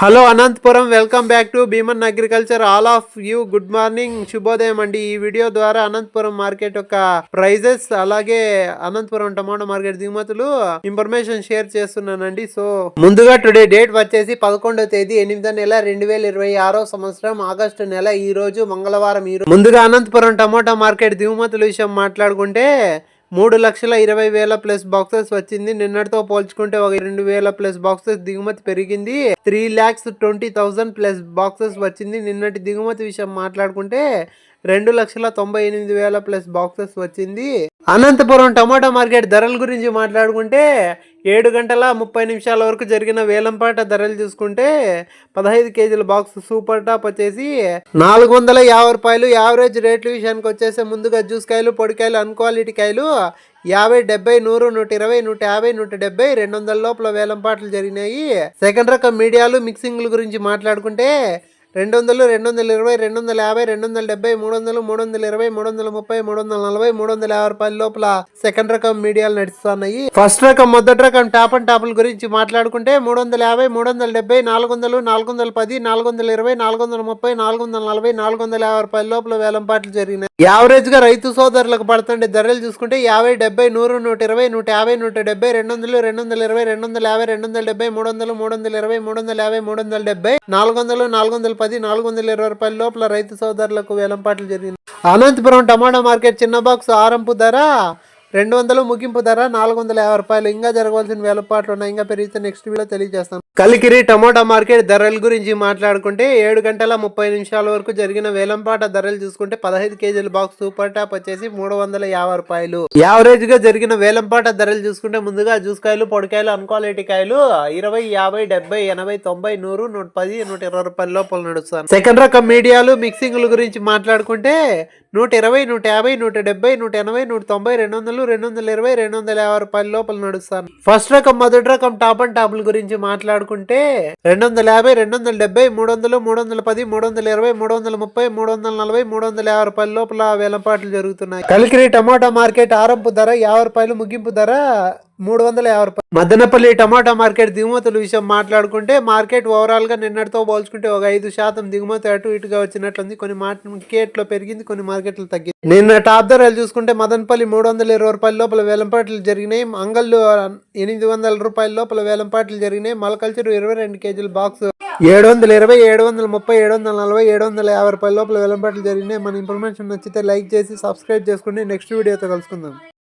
Hello Anantapuram, welcome back to Bheeman agriculture. All of you good morning, శుభోదయం అండి. ఈ video ద్వారా అనంతపురం మార్కెట్ యొక్క ప్రైజెస్, అలాగే అనంతపురం టమాటో మార్కెట్ దిగుమతులు ఇన్ఫర్మేషన్ షేర్ చేస్తున్నానండి. సో ముందుగా టుడే డేట్ వచ్చేసి 11వ తేదీ 8వ నెల 2026 సంవత్సరం ఆగస్టు నెల. ఈ రోజు మంగళవారం. ముందుగా అనంతపురం టమాటో మార్కెట్ దిగుమతుల విషయం మాట్లాడుకుంటే 3,20,000 ప్లస్ బాక్సెస్ వచ్చింది. నిన్నటితో పోల్చుకుంటే ఒక 2,000 ప్లస్ బాక్సెస్ దిగుమతి పెరిగింది. 3,20,000 ప్లస్ బాక్సెస్ వచ్చింది. నిన్నటి దిగుమతి విషయం మాట్లాడుకుంటే 2,98,000 ప్లస్ బాక్సెస్ వచ్చింది. అనంతపురం టమాటా మార్కెట్ ధరల గురించి మాట్లాడుకుంటే 7 గంటల 30 నిమిషాల వరకు జరిగిన వేలంపాట ధరలు చూసుకుంటే 15 కేజీల బాక్స్ సూపర్ టాప్ వచ్చేసి 450 రూపాయలు. యావరేజ్ రేట్ల విషయానికి వచ్చేసి ముందుగా జ్యూస్ కాయలు, పొడికాయలు, అన్క్వాలిటీ కాయలు 50, 70, 100, 120, 150, 170, 200 లోపల వేలంపాట్లు జరిగినాయి. సెకండ్ రకం మీడియాలు, మిక్సింగ్ల గురించి మాట్లాడుకుంటే 200, 220, 250, 270, 300, 320, 330, 340, 350 రూపాయల లోపల సెకండ్ రకం మీడియాలు నడుస్తున్నాయి. ఫస్ట్ రకం, మొదటి రకం టాప్ అండ్ టాప్ల గురించి మాట్లాడుకుంటే 350, 370, 400, 410, 420, 430, 440, 450 రూపాయల లోపల వేలంపాట్లు జరిగినాయి. యావరేజ్ గా రైతు సోదరులకు పడుతుండే ధరలు చూసుకుంటే 50, 70, 100, 120, 150, 170, 200, 220, 250, 270, 300, 320, 350, 370, 400, 410, 420 రూపాయల లోపల రైతు సోదరులకు వేలంపాట్లు జరిగింది. అనంతపురం టమాటా మార్కెట్ చిన్న బాక్స్ ఆరంపు ధర 200, ముగింపు ధర 450 రూపాయలు. ఇంకా జరగవలసిన వేలంపాట్లు ఉన్నాయి. ఇంకా పెరిగితే నెక్స్ట్ వీడియో తెలియజేస్తాను. కలికిరి టమాటా మార్కెట్ ధరల గురించి మాట్లాడుకుంటే 7 గంటల 30 నిమిషాల వరకు జరిగిన వేలంపాట ధరలు చూసుకుంటే 15 కేజీల బాక్స్ సూపర్ టాప్ వచ్చేసి 350 రూపాయలు. యావరేజ్ గా జరిగిన వేలంపాట ధరలు చూసుకుంటే ముందుగా జ్యూస్ కాయలు, పొడికాయలు, అన్క్వాలిటీ కాయలు 20, 50, 70, 80, 90, 100, 110, 120 రూపాయల లోపల నడుస్తాను. సెకండ్ రకం మీడియాలు, మిక్సింగ్ల గురించి మాట్లాడుకుంటే 120, 150, 170, 180, 190, 200, 220, 250 రూపాయల లోపల నడుస్తాను. ఫస్ట్ రకం, మొదటి రకం టాప్ అండ్ టాప్ల గురించి మాట్లాడుకుంటే 250, 270, 300, 310, 320, 330, 340, 350 రూపాయల లోపల వేలంపాట్లు జరుగుతున్నాయి. కలికిరి టమాటా మార్కెట్ ఆరంపు ధర 50 రూపాయలు, ముగింపు ధర 350 రూపాయలు. మదనపల్లి టమాటా మార్కెట్ దిగుమతుల విషయం మాట్లాడుకుంటే మార్కెట్ ఓవరాల్ గా నిన్నటితో పోల్చుకుంటే ఒక 5% దిగుమతి అటు ఇటుగా వచ్చినట్లుంది. కొన్ని మార్కెట్లో పెరిగింది, కొన్ని మార్కెట్లు తగ్గింది. నిన్న టాప్ ధరలు చూసుకుంటే మదనపల్లి 320 రూపాయల లోపల వేలంపాట్లు జరిగినాయి. అంగళ్ళు 800 రూపాయల లోపల వేలంపాట్లు జరిగినాయి. మలకల్చర్ 22 కేజీల బాక్స్ 720, 730, 740, 750 రూపాయల లోపల వేలంపాట్లు జరిగినాయి. మన ఇన్ఫర్మేషన్ నచ్చితే లైక్ చేసి సబ్స్క్రైబ్ చేసుకుని నెక్స్ట్ వీడియోతో కలుసుకుందాం.